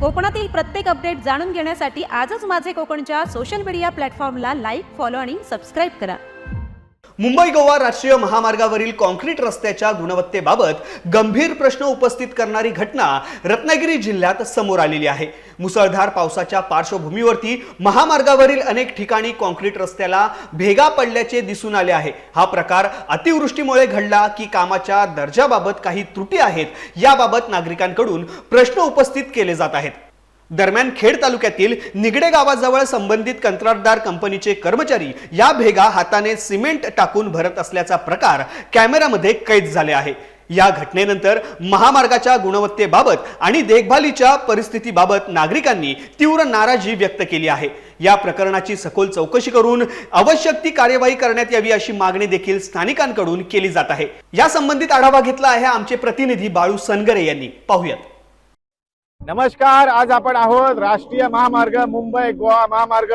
कोकणातील प्रत्येक अपडेट जाणून घेण्यासाठी आजच माझे कोकणच्या सोशल मीडिया प्लॅटफॉर्मला लाईक, फॉलो आणि सबस्क्राईब करा। मुंबई गोवा राष्ट्रीय महामार्गावरील कॉन्क्रीट रस्त्याच्या गुणवत्तेबाबत गंभीर प्रश्न उपस्थित करणारी घटना रत्नागिरी जिल्ह्यात समोर आलेली आहे। मुसळधार पावसाच्या पार्श्वभूमीवरती महामार्गावरील अनेक ठिकाणी कॉन्क्रीट रस्त्याला भेगा पडल्याचे दिसून आले आहे। हा प्रकार अतिवृष्टीमुळे घडला की कामाच्या दर्जाबाबत काही त्रुटी आहेत याबाबत नागरिकांकडून प्रश्न उपस्थित केले जात आहेत। दरम्यान खेड तालुक्यातील निगडे गावाजवळ संबंधित कंत्राटदार कंपनीचे कर्मचारी या भेगा हाताने सिमेंट टाकून भरत असल्याचा प्रकार कॅमेऱ्यामध्ये कैद झाले आहे। या घटनेनंतर महामार्गाच्या गुणवत्तेबाबत आणि देखभालीच्या परिस्थितीबाबत नागरिकांनी तीव्र नाराजी व्यक्त केली आहे। या प्रकरणाची सखोल चौकशी करून आवश्यक ती कार्यवाही करण्यात यावी अशी मागणी देखील स्थानिकांकडून केली जात आहे। या संबंधित आढावा घेतला आहे आमचे प्रतिनिधी बाळू सनगरे यांनी। पाहूयात। नमस्कार, आज आपण आहोत राष्ट्रीय महामार्ग मुंबई गोवा महामार्ग।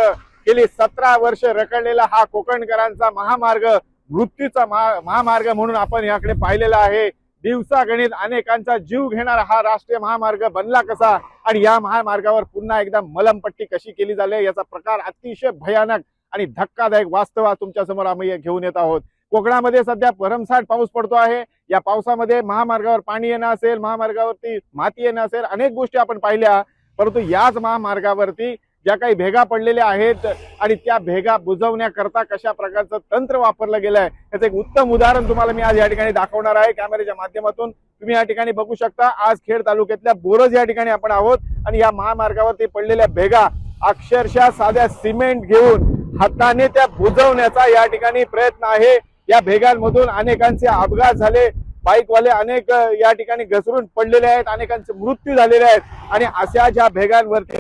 गेली 17 वर्ष रखडलेला हा कोकणकरांचा महामार्ग, मृत्यूचा महामार्ग म्हणून आपण याकडे पाहिलेला आहे। दिवसागणित अनेकांचा जीव घेणारा हा राष्ट्रीय महामार्ग बनला कसा आणि या महामार्गावर पुन्हा एकदा मलमपट्टी कशी केली जाते याचा प्रकार अतिशय भयानक आणि धक्कादायक वास्तव तुमच्या समोर आम्ही घेऊन येत आहोत। कोकणामध्ये सध्या भरमसाठ पाऊस पडतो आहे। या पावसामध्ये महामार्गावर पाणी येणं असेल, महामार्गावरती माती येणं असेल, अनेक गोष्टी आपण पाहिल्या। परंतु याच महामार्गावरती ज्या काही भेगा पडलेल्या आहेत आणि त्या भेगा बुजवण्याकरता कशा प्रकारचं तंत्र वापरलं गेलंय याचं एक उत्तम उदाहरण तुम्हाला मी आज या ठिकाणी दाखवणार आहे कॅमेऱ्याच्या माध्यमातून। तुम्ही या ठिकाणी बघू शकता, आज खेड तालुक्यातल्या बोरज या ठिकाणी आपण आहोत आणि या महामार्गावरती पडलेल्या भेगा अक्षरशः साध्या सिमेंट घेऊन हाताने त्या बुजवण्याचा या ठिकाणी प्रयत्न आहे। या भेगांमधून अनेकांचे अपघात झाले, बाईकवाले अनेक या ठिकाणी घसरून पडलेले आहेत, अनेकांचे मृत्यू झालेले आहेत आणि अशा ज्या भेगांवरती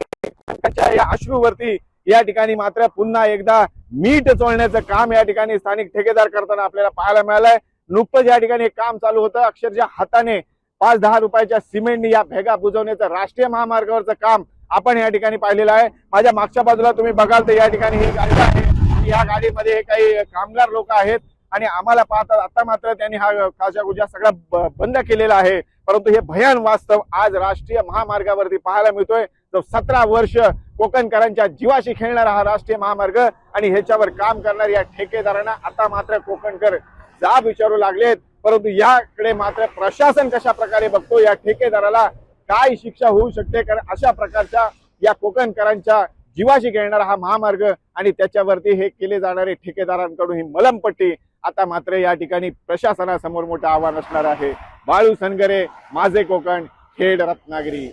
या अश्रूवरती या ठिकाणी मात्र पुन्हा एकदा मीठ चोळण्याचं काम या ठिकाणी स्थानिक ठेकेदार करताना आपल्याला पाहायला मिळालंय। नुकतंच या ठिकाणी एक काम चालू होतं, अक्षरशः हाताने 5-10 रुपयाच्या सिमेंटने या भेगा बुजवण्याचं राष्ट्रीय महामार्गावरचं काम आपण या ठिकाणी पाहिलेलं आहे। माझ्या मागच्या बाजूला तुम्ही बघाल तर या ठिकाणी ही गाडी आहे, या गाडीमध्ये हे काही कामगार लोक आहेत आणि आम्हाला पाहतात आता मात्र त्यांनी हा काचाकुचा सगळा बंद केलेला आहे। परंतु हे भयान वास्तव आज राष्ट्रीय महामार्गावरती पाहायला मिळतोय। जो 17 वर्ष कोकणकरांच्या जीवाशी खेळणारा हा राष्ट्रीय महामार्ग आणि ह्याच्यावर काम करणाऱ्या या ठेकेदारांना आता मात्र कोकणकर जाब विचारू लागलेत। परंतु याकडे मात्र प्रशासन कशा प्रकारे बघतो, या ठेकेदाराला काय शिक्षा होऊ शकते, कारण अशा प्रकारच्या या कोकणकरांच्या जीवाशी खेळणारा हा महामार्ग आणि त्याच्यावरती हे केले जाणारे ठेकेदारांकडून ही मलमपट्टी आता मात्र या ठिकाणी प्रशासनासमोर मोठं आव्हान असणार आहे। बाळू सनगरे, माझे कोकण, खेड, रत्नागिरी।